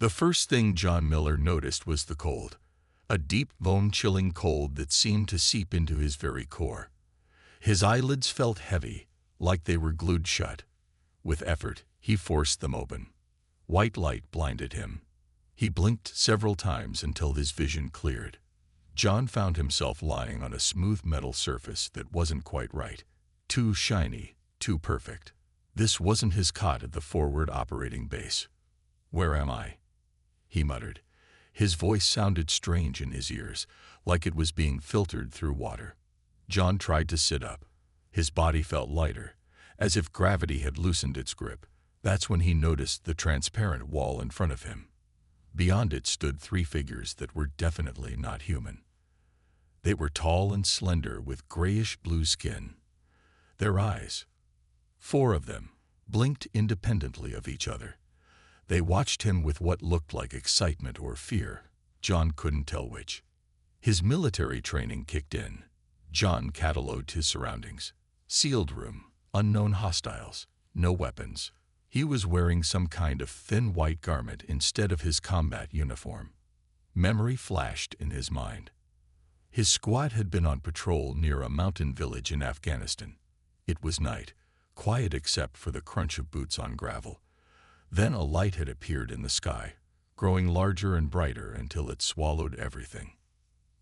The first thing John Miller noticed was the cold, a deep, bone-chilling cold that seemed to seep into his very core. His eyelids felt heavy, like they were glued shut. With effort, he forced them open. White light blinded him. He blinked several times until his vision cleared. John found himself lying on a smooth metal surface that wasn't quite right. Too shiny, too perfect. This wasn't his cot at the forward operating base. "Where am I?" he muttered. His voice sounded strange in his ears, like it was being filtered through water. John tried to sit up. His body felt lighter, as if gravity had loosened its grip. That's when he noticed the transparent wall in front of him. Beyond it stood three figures that were definitely not human. They were tall and slender with grayish-blue skin. Their eyes, four of them, blinked independently of each other. They watched him with what looked like excitement or fear. John couldn't tell which. His military training kicked in. John cataloged his surroundings. Sealed room, unknown hostiles, no weapons. He was wearing some kind of thin white garment instead of his combat uniform. Memory flashed in his mind. His squad had been on patrol near a mountain village in Afghanistan. It was night, quiet except for the crunch of boots on gravel. Then a light had appeared in the sky, growing larger and brighter until it swallowed everything.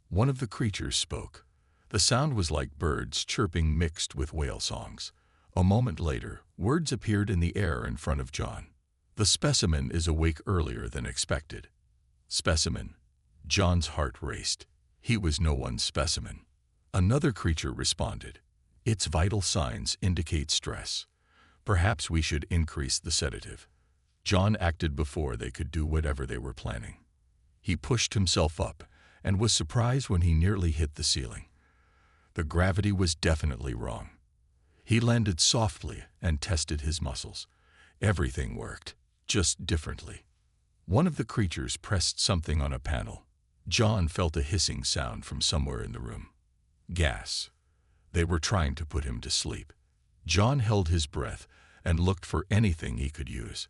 One of the creatures spoke. The sound was like birds chirping mixed with whale songs. A moment later, words appeared in the air in front of John. "The specimen is awake earlier than expected." Specimen. John's heart raced. He was no one's specimen. Another creature responded. "Its vital signs indicate stress. Perhaps we should increase the sedative." John acted before they could do whatever they were planning. He pushed himself up and was surprised when he nearly hit the ceiling. The gravity was definitely wrong. He landed softly and tested his muscles. Everything worked, just differently. One of the creatures pressed something on a panel. John felt a hissing sound from somewhere in the room. Gas. They were trying to put him to sleep. John held his breath and looked for anything he could use.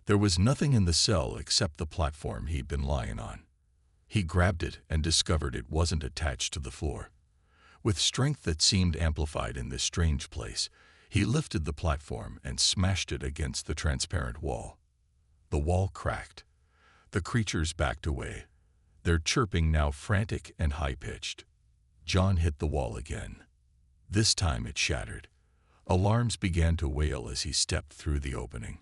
There was nothing in the cell except the platform he'd been lying on. He grabbed it and discovered it wasn't attached to the floor. With strength that seemed amplified in this strange place, he lifted the platform and smashed it against the transparent wall. The wall cracked. The creatures backed away, their chirping now frantic and high-pitched. John hit the wall again. This time it shattered. Alarms began to wail as he stepped through the opening,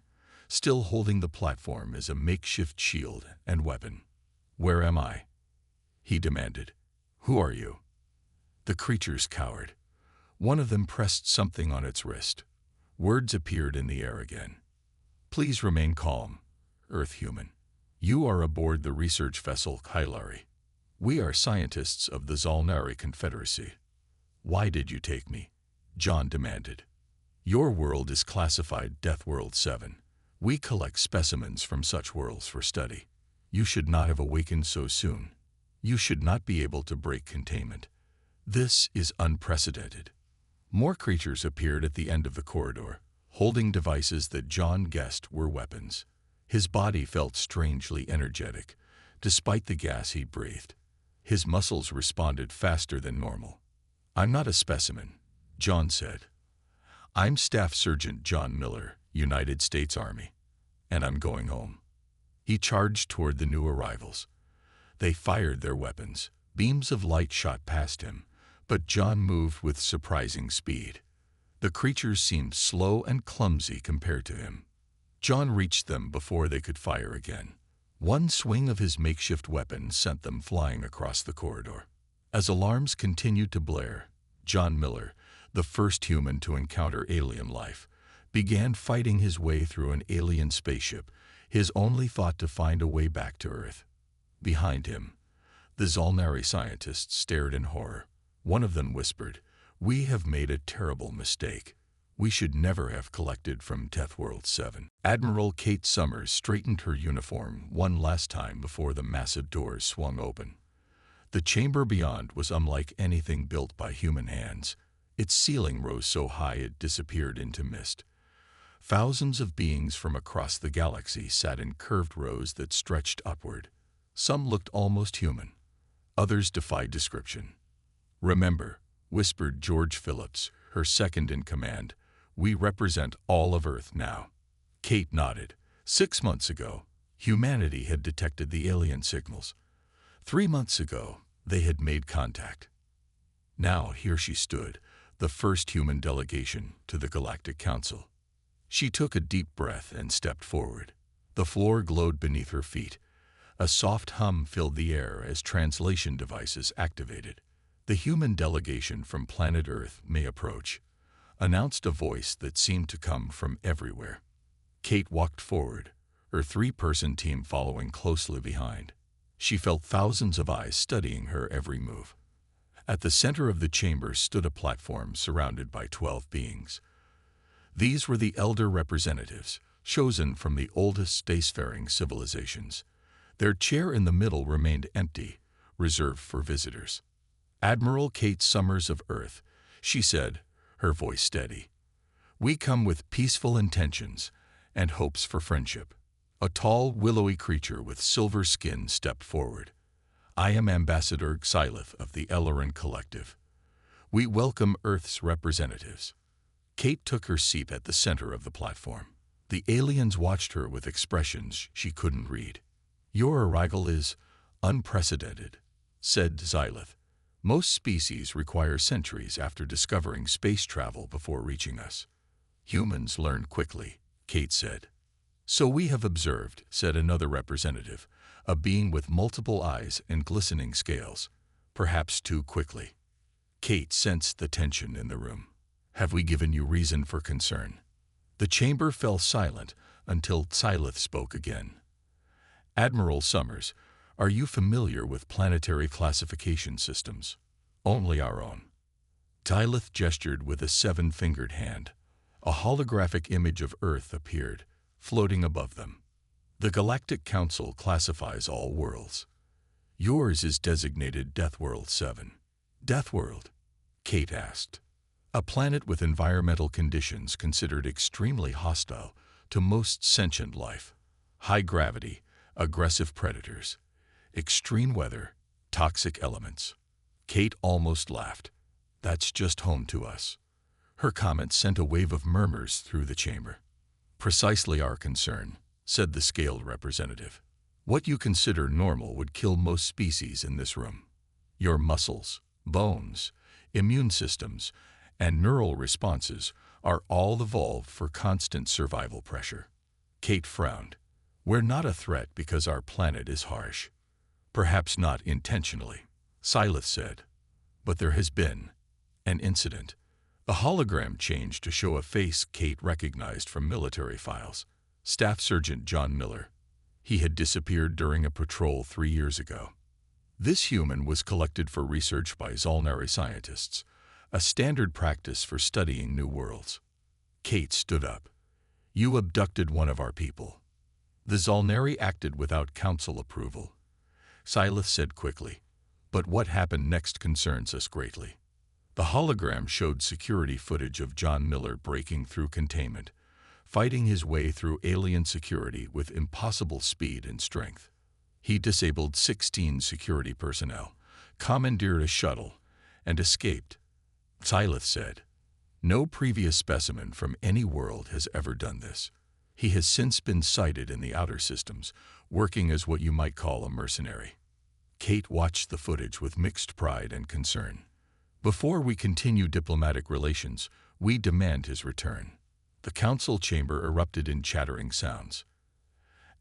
still holding the platform as a makeshift shield and weapon. "Where am I?" he demanded. "Who are you?" The creatures cowered. One of them pressed something on its wrist. Words appeared in the air again. "Please remain calm, Earth human. You are aboard the research vessel Kylari. We are scientists of the Zalnari Confederacy." "Why did you take me?" John demanded. "Your world is classified Deathworld 7. We collect specimens from such worlds for study. You should not have awakened so soon. You should not be able to break containment. This is unprecedented." More creatures appeared at the end of the corridor, holding devices that John guessed were weapons. His body felt strangely energetic, despite the gas he breathed. His muscles responded faster than normal. "I'm not a specimen," John said. "I'm Staff Sergeant John Miller, United States Army, and I'm going home." He charged toward the new arrivals. They fired their weapons. Beams of light shot past him, but John moved with surprising speed. The creatures seemed slow and clumsy compared to him. John reached them before they could fire again. One swing of his makeshift weapon sent them flying across the corridor. As alarms continued to blare, John Miller, the first human to encounter alien life, began fighting his way through an alien spaceship, his only thought to find a way back to Earth. Behind him, the Zalnari scientists stared in horror. One of them whispered, "We have made a terrible mistake. We should never have collected from Deathworld 7. Admiral Kate Summers straightened her uniform one last time before the massive doors swung open. The chamber beyond was unlike anything built by human hands. Its ceiling rose so high it disappeared into mist. Thousands of beings from across the galaxy sat in curved rows that stretched upward. Some looked almost human. Others defied description. "Remember," whispered George Phillips, her second in command, "we represent all of Earth now." Kate nodded. 6 months ago, humanity had detected the alien signals. 3 months ago, they had made contact. Now here she stood, the first human delegation to the Galactic Council. She took a deep breath and stepped forward. The floor glowed beneath her feet. A soft hum filled the air as translation devices activated. "The human delegation from planet Earth may approach," announced a voice that seemed to come from everywhere. Kate walked forward, her 3-person team following closely behind. She felt thousands of eyes studying her every move. At the center of the chamber stood a platform surrounded by 12 beings. These were the elder representatives, chosen from the oldest spacefaring civilizations. Their chair in the middle remained empty, reserved for visitors. "Admiral Kate Summers of Earth," she said, her voice steady. "We come with peaceful intentions and hopes for friendship." A tall, willowy creature with silver skin stepped forward. "I am Ambassador Xylith of the Ellerin Collective. We welcome Earth's representatives." Kate took her seat at the center of the platform. The aliens watched her with expressions she couldn't read. "Your arrival is unprecedented," said Xylith. "Most species require centuries after discovering space travel before reaching us. Humans learn quickly," Kate said. "So we have observed," said another representative, a being with multiple eyes and glistening scales, "perhaps too quickly." Kate sensed the tension in the room. "Have we given you reason for concern?" The chamber fell silent until Xylith spoke again. "Admiral Summers, are you familiar with planetary classification systems?" "Only our own." Xylith gestured with a 7-fingered hand. A holographic image of Earth appeared, floating above them. "The Galactic Council classifies all worlds. Yours is designated Deathworld 7. "Deathworld?" Kate asked. "A planet with environmental conditions considered extremely hostile to most sentient life. High gravity, aggressive predators, extreme weather, toxic elements." Kate almost laughed. "That's just home to us." Her comment sent a wave of murmurs through the chamber. "Precisely our concern," said the scaled representative. "What you consider normal would kill most species in this room. Your muscles, bones, immune systems, and neural responses are all evolved for constant survival pressure." Kate frowned. "We're not a threat because our planet is harsh." "Perhaps not intentionally," Xylith said. "But there has been an incident." The hologram changed to show a face Kate recognized from military files. Staff Sergeant John Miller. He had disappeared during a patrol 3 years ago. This human was collected for research by Zolnari scientists, a standard practice for studying new worlds. Kate stood up. "You abducted one of our people." "The Zolnari acted without council approval," Xylith said quickly. "But what happened next concerns us greatly." The hologram showed security footage of John Miller breaking through containment, fighting his way through alien security with impossible speed and strength. He disabled 16 security personnel, commandeered a shuttle, and escaped. Xylith said, "No previous specimen from any world has ever done this. He has since been sighted in the outer systems, working as what you might call a mercenary." Kate watched the footage with mixed pride and concern. "Before we continue diplomatic relations, we demand his return." The council chamber erupted in chattering sounds.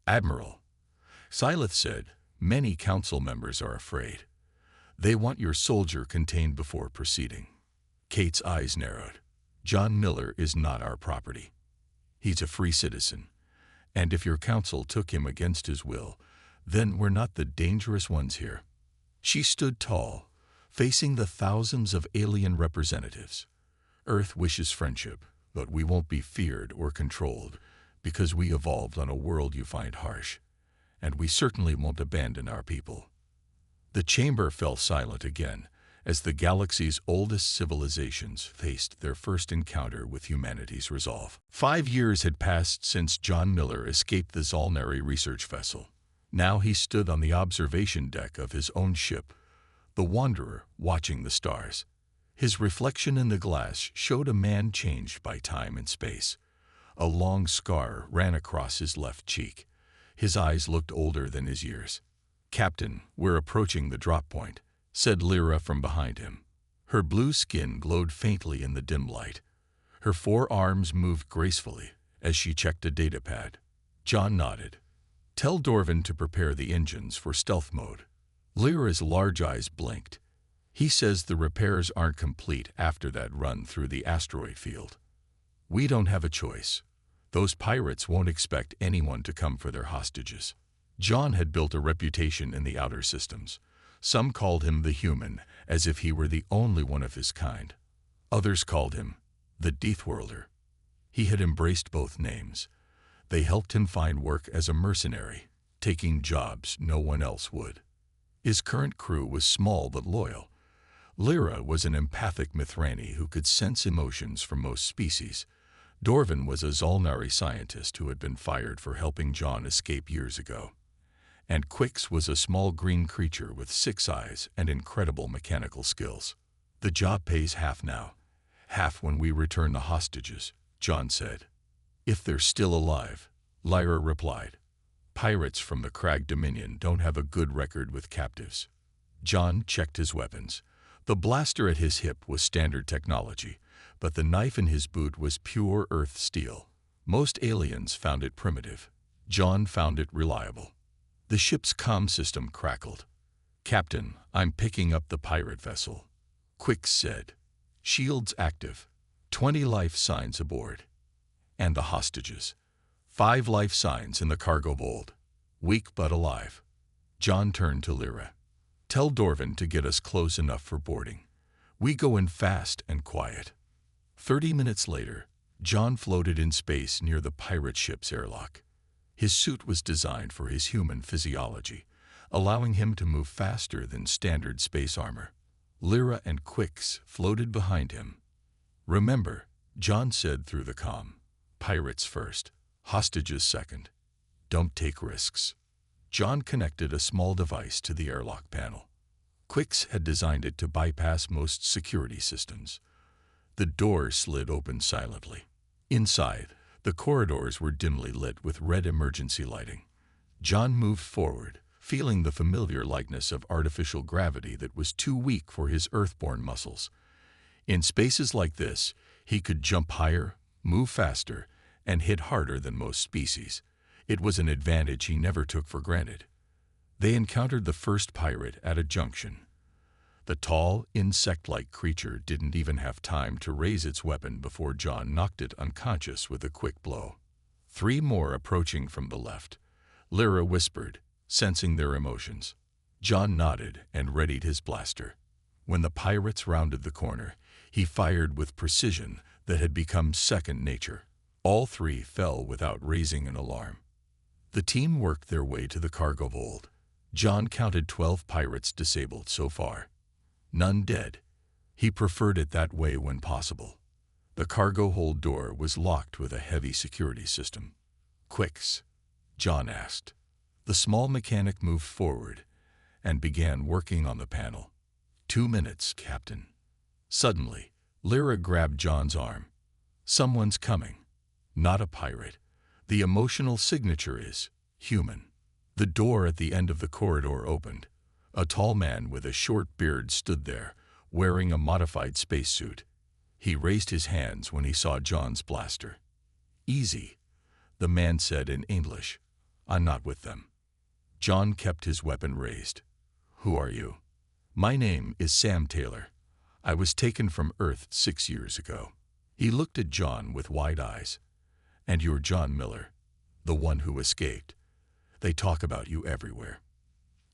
"Admiral," Xylith said, "many council members are afraid. They want your soldier contained before proceeding." Kate's eyes narrowed. "John Miller is not our property. He's a free citizen, and if your council took him against his will, then we're not the dangerous ones here." She stood tall, facing the thousands of alien representatives. "Earth wishes friendship, but we won't be feared or controlled because we evolved on a world you find harsh, and we certainly won't abandon our people." The chamber fell silent again as the galaxy's oldest civilizations faced their first encounter with humanity's resolve. 5 years had passed since John Miller escaped the Zolnari research vessel. Now he stood on the observation deck of his own ship, the Wanderer, watching the stars. His reflection in the glass showed a man changed by time and space. A long scar ran across his left cheek. His eyes looked older than his years. "Captain, we're approaching the drop point," said Lyra from behind him. Her blue skin glowed faintly in the dim light. Her 4 arms moved gracefully as she checked a datapad. John nodded. "Tell Dorvin to prepare the engines for stealth mode." Lyra's large eyes blinked. "He says the repairs aren't complete after that run through the asteroid field." "We don't have a choice. Those pirates won't expect anyone to come for their hostages." John had built a reputation in the outer systems. Some called him the Human, as if he were the only one of his kind. Others called him the Deathworlder. He had embraced both names. They helped him find work as a mercenary, taking jobs no one else would. His current crew was small but loyal. Lyra was an empathic Mithrani who could sense emotions from most species. Dorvin was a Zolnari scientist who had been fired for helping John escape years ago. And Quix was a small green creature with 6 eyes and incredible mechanical skills. "The job pays half now. Half when we return the hostages," John said. "If they're still alive," Lyra replied. "Pirates from the Crag Dominion don't have a good record with captives." John checked his weapons. The blaster at his hip was standard technology, but the knife in his boot was pure Earth steel. Most aliens found it primitive. John found it reliable. The ship's comm system crackled. "Captain, I'm picking up the pirate vessel," Quix said. "Shields active. 20 life signs aboard. And the hostages. 5 life signs in the cargo hold. Weak but alive." John turned to Lyra. "Tell Dorvin to get us close enough for boarding. We go in fast and quiet." 30 minutes later, John floated in space near the pirate ship's airlock. His suit was designed for his human physiology, allowing him to move faster than standard space armor. Lyra and Quix floated behind him. "Remember," John said through the comm, "pirates first, hostages second. Don't take risks." John connected a small device to the airlock panel. Quix had designed it to bypass most security systems. The door slid open silently. Inside, the corridors were dimly lit with red emergency lighting. John moved forward, feeling the familiar likeness of artificial gravity that was too weak for his earthborn muscles. In spaces like this, he could jump higher, move faster, and hit harder than most species. It was an advantage he never took for granted. They encountered the first pirate at a junction. The tall, insect-like creature didn't even have time to raise its weapon before John knocked it unconscious with a quick blow. 3 more approaching from the left. Lyra whispered, sensing their emotions. John nodded and readied his blaster. When the pirates rounded the corner, he fired with precision that had become second nature. All 3 fell without raising an alarm. The team worked their way to the cargo hold. John counted 12 pirates disabled so far. None dead. He preferred it that way when possible. The cargo hold door was locked with a heavy security system. "Quix?" John asked. The small mechanic moved forward and began working on the panel. 2 minutes, Captain." Suddenly, Lyra grabbed John's arm. "Someone's coming. Not a pirate. The emotional signature is human." The door at the end of the corridor opened. A tall man with a short beard stood there, wearing a modified spacesuit. He raised his hands when he saw John's blaster. "Easy," the man said in English. "I'm not with them." John kept his weapon raised. "Who are you?" "My name is Sam Taylor. I was taken from Earth 6 years ago." He looked at John with wide eyes. "And you're John Miller, the one who escaped. They talk about you everywhere."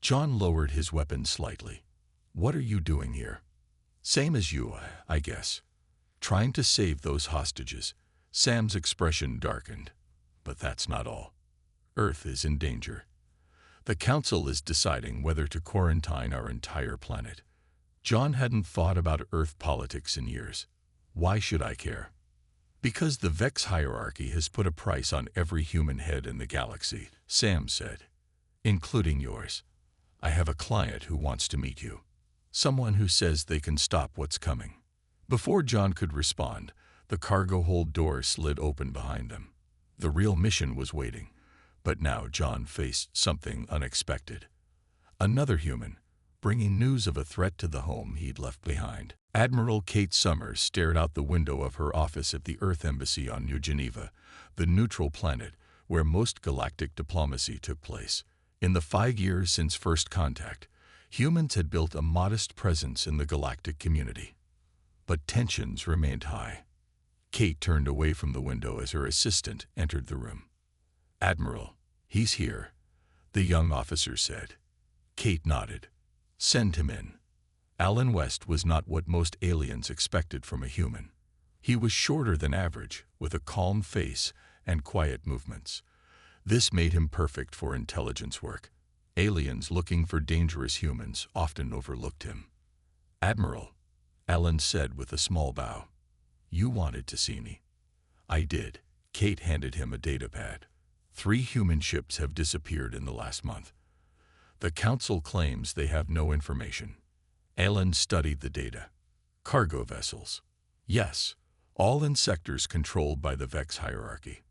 John lowered his weapon slightly. "What are you doing here?" "Same as you, I guess. Trying to save those hostages." Sam's expression darkened. "But that's not all. Earth is in danger. The Council is deciding whether to quarantine our entire planet." John hadn't thought about Earth politics in years. Why should I care? Because the Vex hierarchy has put a price on every human head in the galaxy, Sam said. Including yours. I have a client who wants to meet you. Someone who says they can stop what's coming. Before John could respond, the cargo hold door slid open behind them. The real mission was waiting, but now John faced something unexpected. Another human, bringing news of a threat to the home he'd left behind. Admiral Kate Summers stared out the window of her office at the Earth Embassy on New Geneva, the neutral planet where most galactic diplomacy took place. In the 5 years since first contact, humans had built a modest presence in the galactic community. But tensions remained high. Kate turned away from the window as her assistant entered the room. "Admiral, he's here," the young officer said. Kate nodded. "Send him in." Alan West was not what most aliens expected from a human. He was shorter than average, with a calm face and quiet movements. This made him perfect for intelligence work. Aliens looking for dangerous humans often overlooked him. "Admiral," Alan said with a small bow. "You wanted to see me." "I did." Kate handed him a datapad. 3 human ships have disappeared in the last month. The Council claims they have no information. Alan studied the data. Cargo vessels. Yes, all in sectors controlled by the Vex hierarchy.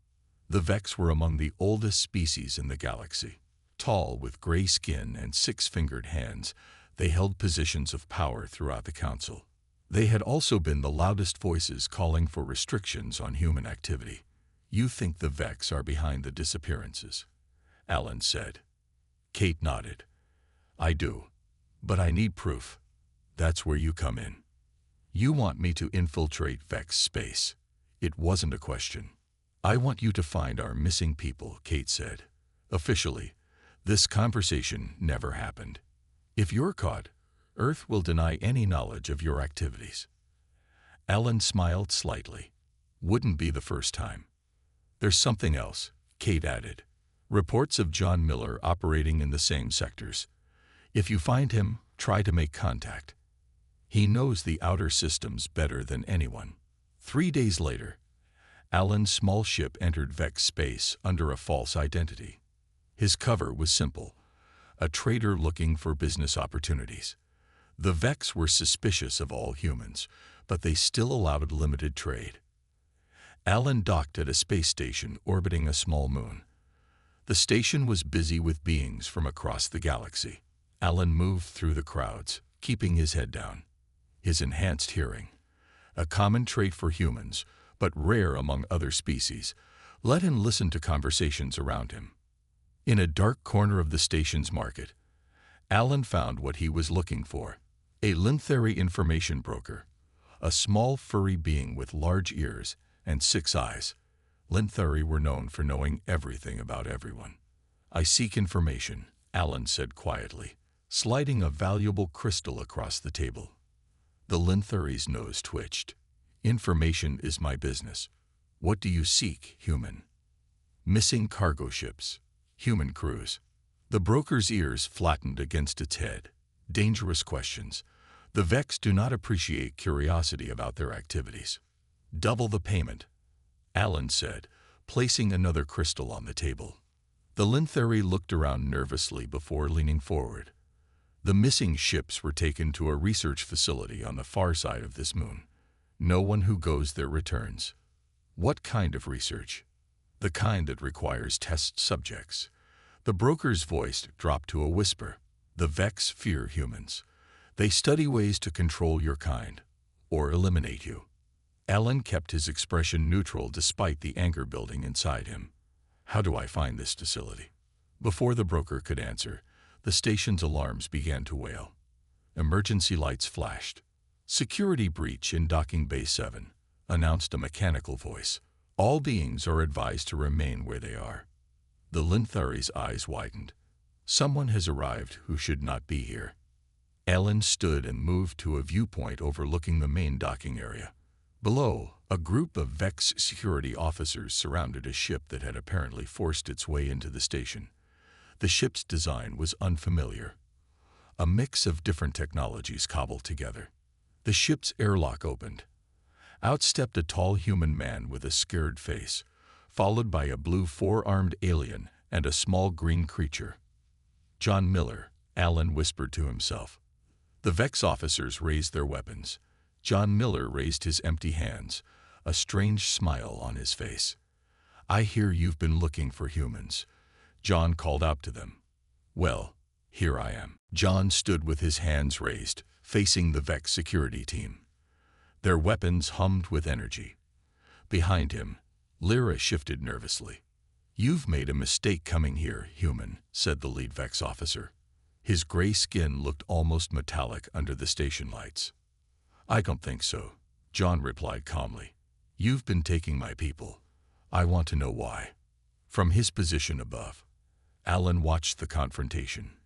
The Vex were among the oldest species in the galaxy. Tall, with gray skin and 6-fingered hands, they held positions of power throughout the Council. They had also been the loudest voices calling for restrictions on human activity. "You think the Vex are behind the disappearances?" Alan said. Kate nodded. "I do, but I need proof. That's where you come in. You want me to infiltrate Vex space. It wasn't a question. I want you to find our missing people," Kate said. "Officially, this conversation never happened. If you're caught, Earth will deny any knowledge of your activities." Alan smiled slightly. "Wouldn't be the first time." "There's something else," Kate added. "Reports of John Miller operating in the same sectors. If you find him, try to make contact. He knows the outer systems better than anyone." 3 days later, Alan's small ship entered Vex space under a false identity. His cover was simple: a trader looking for business opportunities. The Vex were suspicious of all humans, but they still allowed limited trade. Alan docked at a space station orbiting a small moon. The station was busy with beings from across the galaxy. Alan moved through the crowds, keeping his head down. His enhanced hearing, a common trait for humans, but rare among other species, let him listen to conversations around him. In a dark corner of the station's market, Alan found what he was looking for: a Linthari information broker, a small furry being with large ears and 6 eyes. Linthari were known for knowing everything about everyone. "I seek information," Alan said quietly, sliding a valuable crystal across the table. The Linthari's nose twitched. "Information is my business. What do you seek, human?" "Missing cargo ships. Human crews." The broker's ears flattened against its head. "Dangerous questions. The Vex do not appreciate curiosity about their activities." "Double the payment," Alan said, placing another crystal on the table. The Linthari looked around nervously before leaning forward. The missing ships were taken to a research facility on the far side of this moon. No one who goes there returns. "What kind of research?" "The kind that requires test subjects." The broker's voice dropped to a whisper. "The Vex fear humans. They study ways to control your kind, or eliminate you." Alan kept his expression neutral despite the anger building inside him. "How do I find this facility?" Before the broker could answer, the station's alarms began to wail. Emergency lights flashed. "Security breach in Docking Bay 7, announced a mechanical voice. "All beings are advised to remain where they are." The Linthari's eyes widened. "Someone has arrived who should not be here." Alan stood and moved to a viewpoint overlooking the main docking area. Below, a group of Vex security officers surrounded a ship that had apparently forced its way into the station. The ship's design was unfamiliar. a mix of different technologies cobbled together. The ship's airlock opened. Out stepped a tall human man with a scared face, followed by a blue four-armed alien and a small green creature. "John Miller," Alan whispered to himself. The Vex officers raised their weapons. John Miller raised his empty hands, a strange smile on his face. "I hear you've been looking for humans," John called out to them. "Well, here I am." John stood with his hands raised, facing the Vex security team. Their weapons hummed with energy. Behind him, Lyra shifted nervously. "You've made a mistake coming here, human," said the lead Vex officer. His gray skin looked almost metallic under the station lights. "I don't think so," John replied calmly. "You've been taking my people. I want to know why." From his position above, Alan watched the confrontation.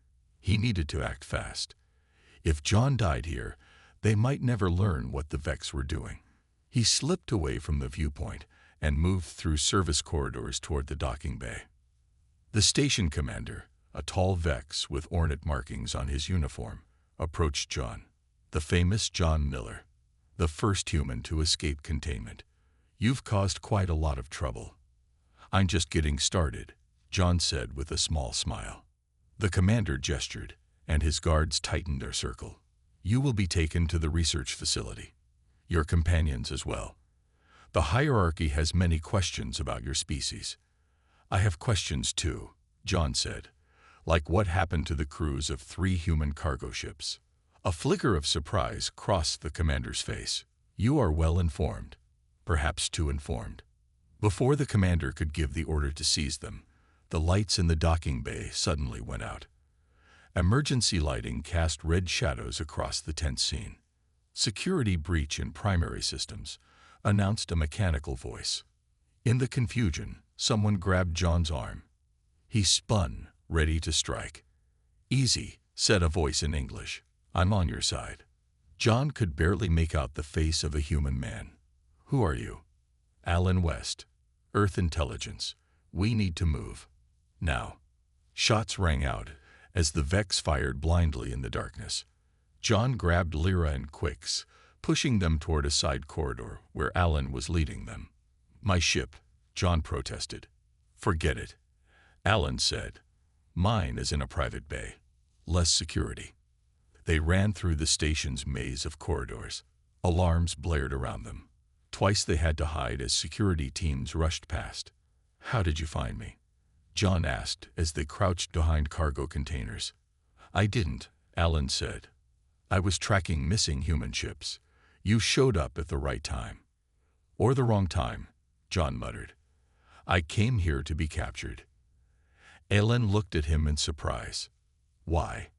He needed to act fast. If John died here, they might never learn what the Vex were doing. He slipped away from the viewpoint and moved through service corridors toward the docking bay. The station commander, a tall Vex with ornate markings on his uniform, approached John. "The famous John Miller, the first human to escape containment. You've caused quite a lot of trouble." "I'm just getting started," John said with a small smile. The commander gestured, and his guards tightened their circle. "You will be taken to the research facility. Your companions as well. The hierarchy has many questions about your species." "I have questions too," John said. "Like what happened to the crews of 3 human cargo ships?" A flicker of surprise crossed the commander's face. "You are well informed, perhaps too informed." Before the commander could give the order to seize them, the lights in the docking bay suddenly went out. Emergency lighting cast red shadows across the tense scene. "Security breach in primary systems," announced a mechanical voice. In the confusion, someone grabbed John's arm. He spun, ready to strike. "Easy," said a voice in English. "I'm on your side." John could barely make out the face of a human man. "Who are you?" "Alan West, Earth Intelligence. We need to move. Now." Shots rang out as the Vex fired blindly in the darkness. John grabbed Lyra and Quix, pushing them toward a side corridor where Alan was leading them. "My ship," John protested. "Forget it," Alan said. "Mine is in a private bay. Less security." They ran through the station's maze of corridors. Alarms blared around them. Twice they had to hide as security teams rushed past. "How did you find me?" John asked as they crouched behind cargo containers. "I didn't," Alan said. "I was tracking missing human ships. You showed up at the right time." "Or the wrong time," John muttered. "I came here to be captured." Alan looked at him in surprise. "Why?"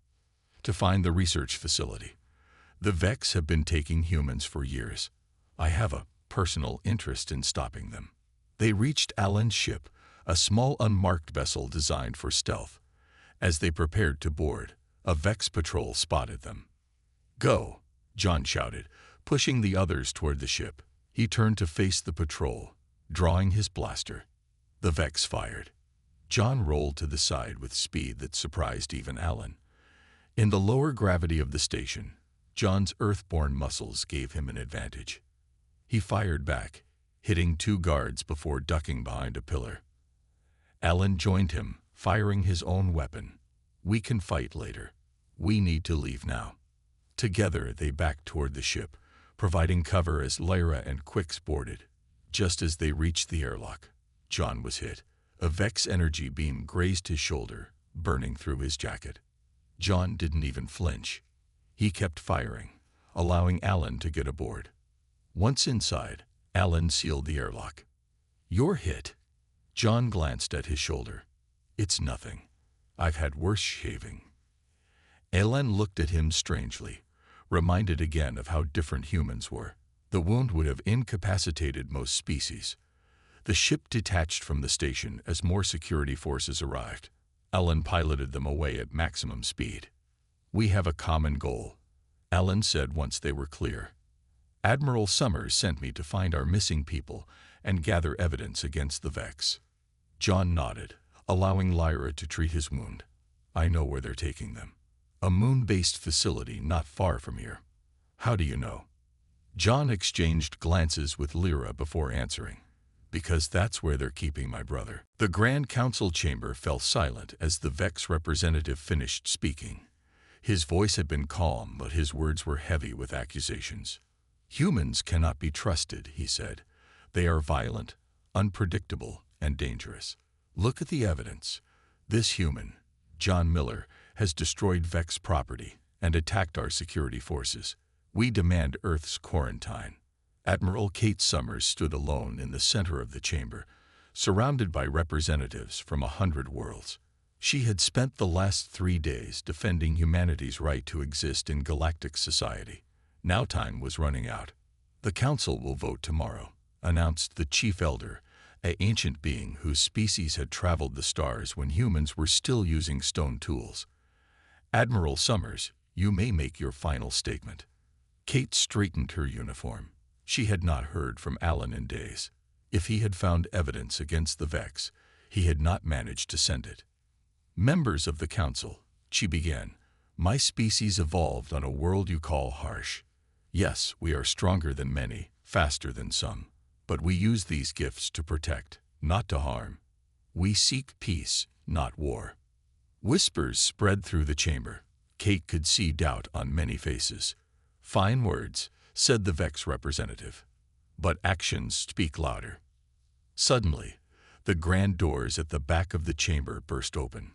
"To find the research facility. The Vex have been taking humans for years. I have a personal interest in stopping them." They reached Alan's ship, a small unmarked vessel designed for stealth. As they prepared to board, a Vex patrol spotted them. "Go," John shouted, pushing the others toward the ship. He turned to face the patrol, drawing his blaster. The Vex fired. John rolled to the side with speed that surprised even Alan. In the lower gravity of the station, John's earthborn muscles gave him an advantage. He fired back, hitting 2 guards before ducking behind a pillar. Alan joined him, firing his own weapon. "We can fight later. We need to leave now." Together they backed toward the ship, providing cover as Lyra and Quix boarded. Just as they reached the airlock, John was hit. A Vex energy beam grazed his shoulder, burning through his jacket. John didn't even flinch. He kept firing, allowing Alan to get aboard. Once inside, Alan sealed the airlock. "You're hit." John glanced at his shoulder. "It's nothing. I've had worse shaving." Alan looked at him strangely, reminded again of how different humans were. The wound would have incapacitated most species. The ship detached from the station as more security forces arrived. Alan piloted them away at maximum speed. "We have a common goal," Alan said once they were clear. "Admiral Summers sent me to find our missing people and gather evidence against the Vex." John nodded, allowing Lyra to treat his wound. "I know where they're taking them. A moon-based facility not far from here. How do you know? John exchanged glances with Lyra before answering. Because that's where they're keeping my brother. The Grand Council chamber fell silent as the Vex representative finished speaking. His voice had been calm, but his words were heavy with accusations. Humans cannot be trusted, he said. They are violent, unpredictable, and dangerous. Look at the evidence. This human, John Miller, has destroyed Vex property and attacked our security forces. We demand Earth's quarantine. Admiral Kate Summers stood alone in the center of the chamber, surrounded by representatives from 100 worlds. She had spent the last 3 days defending humanity's right to exist in galactic society. Now time was running out. The council will vote tomorrow, announced the chief elder, an ancient being whose species had traveled the stars when humans were still using stone tools. Admiral Summers, you may make your final statement. Kate straightened her uniform. She had not heard from Alan in days. If he had found evidence against the Vex, he had not managed to send it. Members of the council, she began, my species evolved on a world you call harsh. Yes, we are stronger than many, faster than some, but we use these gifts to protect, not to harm. We seek peace, not war. Whispers spread through the chamber. Kate could see doubt on many faces. Fine words, said the Vex representative, but actions speak louder. Suddenly, the grand doors at the back of the chamber burst open.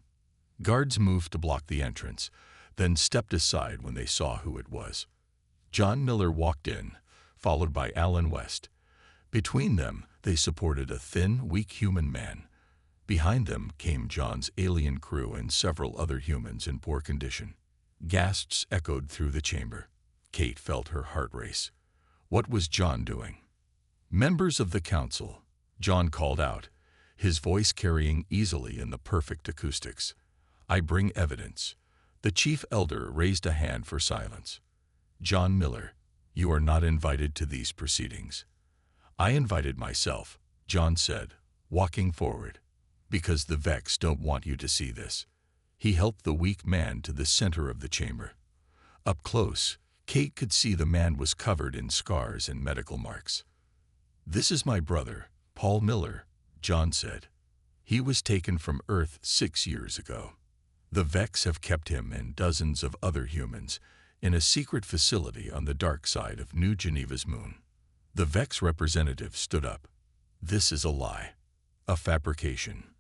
Guards moved to block the entrance, then stepped aside when they saw who it was. John Miller walked in, followed by Alan West. Between them, they supported a thin, weak human man. Behind them came John's alien crew and several other humans in poor condition. Gasps echoed through the chamber. Kate felt her heart race. What was John doing? Members of the council, John called out, his voice carrying easily in the perfect acoustics. I bring evidence. The chief elder raised a hand for silence. John Miller, you are not invited to these proceedings. I invited myself, John said, walking forward. Because the Vex don't want you to see this. He helped the weak man to the center of the chamber. Up close, Kate could see the man was covered in scars and medical marks. This is my brother, Paul Miller, John said. He was taken from Earth 6 years ago. The Vex have kept him and dozens of other humans in a secret facility on the dark side of New Geneva's moon. The Vex representative stood up. This is a lie. A fabrication.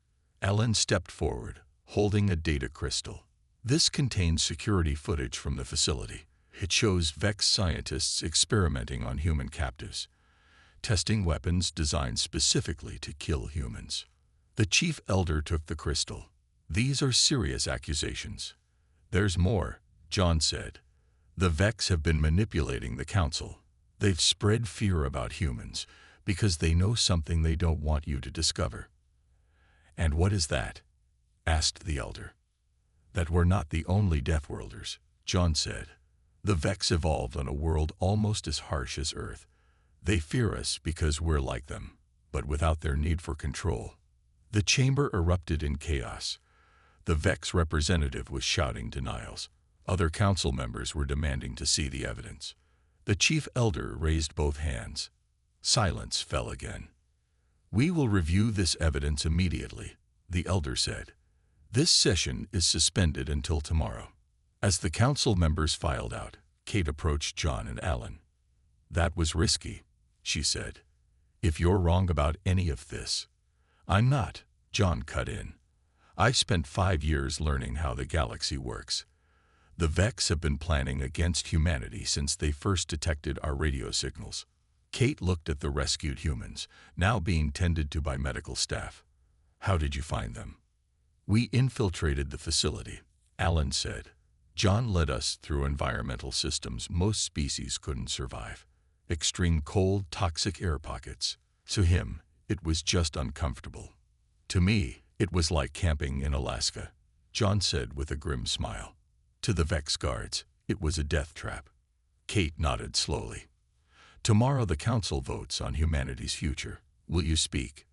Ellen stepped forward, holding a data crystal. This contains security footage from the facility. It shows Vex scientists experimenting on human captives, testing weapons designed specifically to kill humans. The chief elder took the crystal. These are serious accusations. There's more, John said. The Vex have been manipulating the council. They've spread fear about humans because they know something they don't want you to discover. And what is that? Asked the elder. That we're not the only Deathworlders, John said. The Vex evolved on a world almost as harsh as Earth. They fear us because we're like them, but without their need for control. The chamber erupted in chaos. The Vex representative was shouting denials. Other council members were demanding to see the evidence. The chief elder raised both hands. Silence fell again. We will review this evidence immediately, the elder said. This session is suspended until tomorrow. As the council members filed out, Kate approached John and Alan. That was risky, she said. If you're wrong about any of this. I'm not, John cut in. I've spent 5 years learning how the galaxy works. The Vex have been planning against humanity since they first detected our radio signals. Kate looked at the rescued humans, now being tended to by medical staff. How did you find them? We infiltrated the facility, Alan said. John led us through environmental systems most species couldn't survive. Extreme cold, toxic air pockets. To him, it was just uncomfortable. To me, it was like camping in Alaska, John said with a grim smile. To the Vex guards, it was a death trap. Kate nodded slowly. Tomorrow the council votes on humanity's future. Will you speak?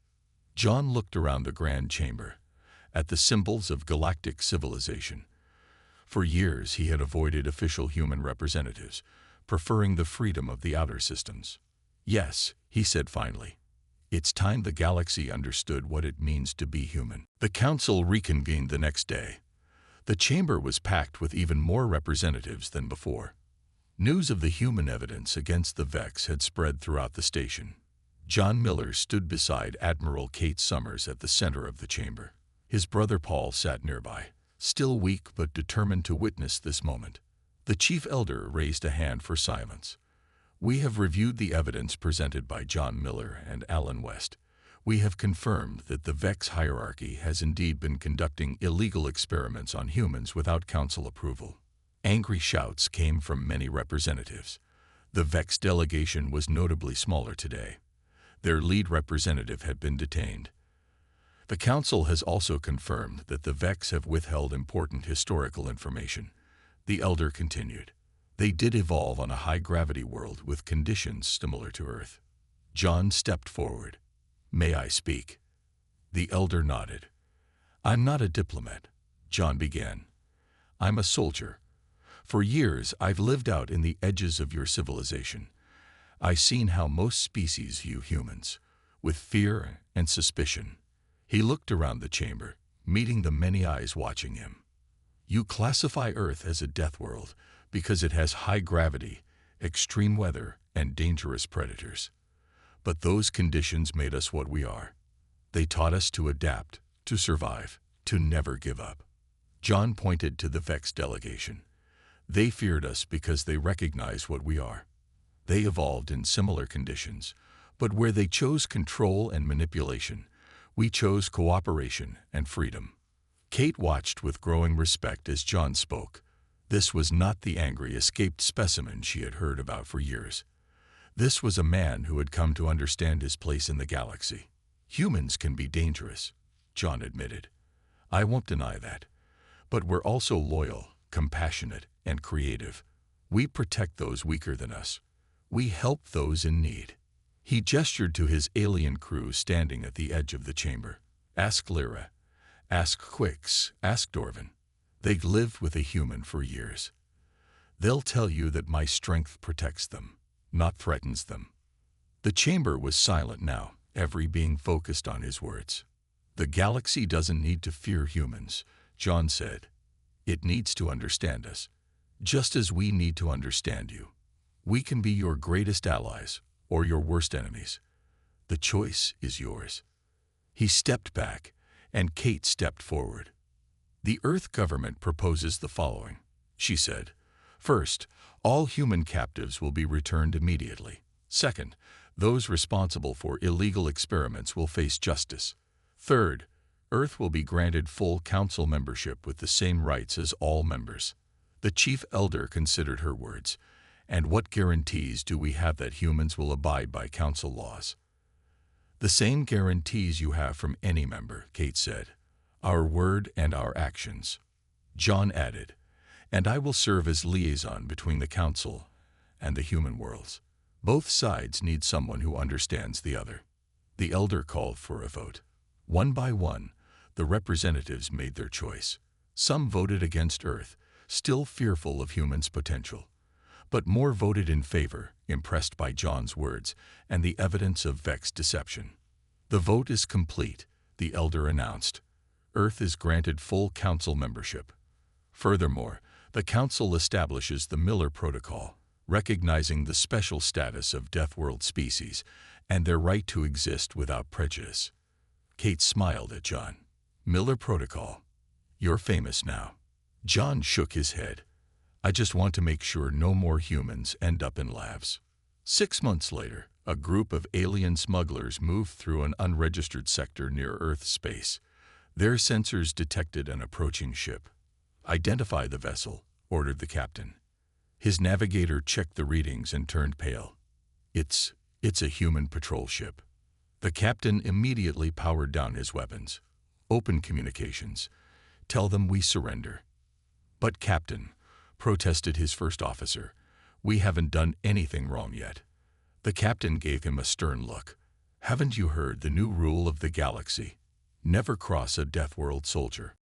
John looked around the grand chamber, at the symbols of galactic civilization. For years he had avoided official human representatives, preferring the freedom of the outer systems. Yes, he said finally. It's time the galaxy understood what it means to be human. The council reconvened the next day. The chamber was packed with even more representatives than before. News of the human evidence against the Vex had spread throughout the station. John Miller stood beside Admiral Kate Summers at the center of the chamber. His brother Paul sat nearby, still weak but determined to witness this moment. The chief elder raised a hand for silence. We have reviewed the evidence presented by John Miller and Alan West. We have confirmed that the Vex hierarchy has indeed been conducting illegal experiments on humans without council approval. Angry shouts came from many representatives. The Vex delegation was notably smaller today. Their lead representative had been detained. The council has also confirmed that the Vex have withheld important historical information. The elder continued. They did evolve on a high-gravity world with conditions similar to Earth. John stepped forward. May I speak? The elder nodded. I'm not a diplomat, John began. I'm a soldier. For years, I've lived out in the edges of your civilization. I've seen how most species view humans, with fear and suspicion. He looked around the chamber, meeting the many eyes watching him. You classify Earth as a death world because it has high gravity, extreme weather, and dangerous predators. But those conditions made us what we are. They taught us to adapt, to survive, to never give up. John pointed to the Vex delegation. They feared us because they recognized what we are. They evolved in similar conditions, but where they chose control and manipulation, we chose cooperation and freedom. Kate watched with growing respect as John spoke. This was not the angry, escaped specimen she had heard about for years. This was a man who had come to understand his place in the galaxy. Humans can be dangerous, John admitted. I won't deny that. But we're also loyal, compassionate, and creative. We protect those weaker than us. We help those in need. He gestured to his alien crew standing at the edge of the chamber. Ask Lyra. Ask Quix. Ask Dorvin. They've lived with a human for years. They'll tell you that my strength protects them, not threatens them. The chamber was silent now, every being focused on his words. The galaxy doesn't need to fear humans, John said. It needs to understand us, just as we need to understand you. We can be your greatest allies or your worst enemies. The choice is yours. He stepped back, and Kate stepped forward. The Earth government proposes the following, she said. First, all human captives will be returned immediately. Second, those responsible for illegal experiments will face justice. Third, Earth will be granted full council membership with the same rights as all members. The chief elder considered her words. And what guarantees do we have that humans will abide by council laws? The same guarantees you have from any member, Kate said. Our word and our actions. John added, and I will serve as liaison between the council and the human worlds. Both sides need someone who understands the other. The elder called for a vote. One by one, the representatives made their choice. Some voted against Earth, still fearful of humans' potential. But more voted in favor, impressed by John's words and the evidence of Vex deception. The vote is complete, the elder announced. Earth is granted full council membership. Furthermore, the council establishes the Miller Protocol, recognizing the special status of Deathworld species and their right to exist without prejudice. Kate smiled at John. Miller Protocol. You're famous now. John shook his head. I just want to make sure no more humans end up in labs. 6 months later, a group of alien smugglers moved through an unregistered sector near Earth space. Their sensors detected an approaching ship. Identify the vessel, ordered the captain. His navigator checked the readings and turned pale. It's a human patrol ship. The captain immediately powered down his weapons. Open communications. Tell them we surrender. But Captain, protested his first officer, we haven't done anything wrong yet. The captain gave him a stern look. Haven't you heard the new rule of the galaxy? Never cross a Deathworld soldier.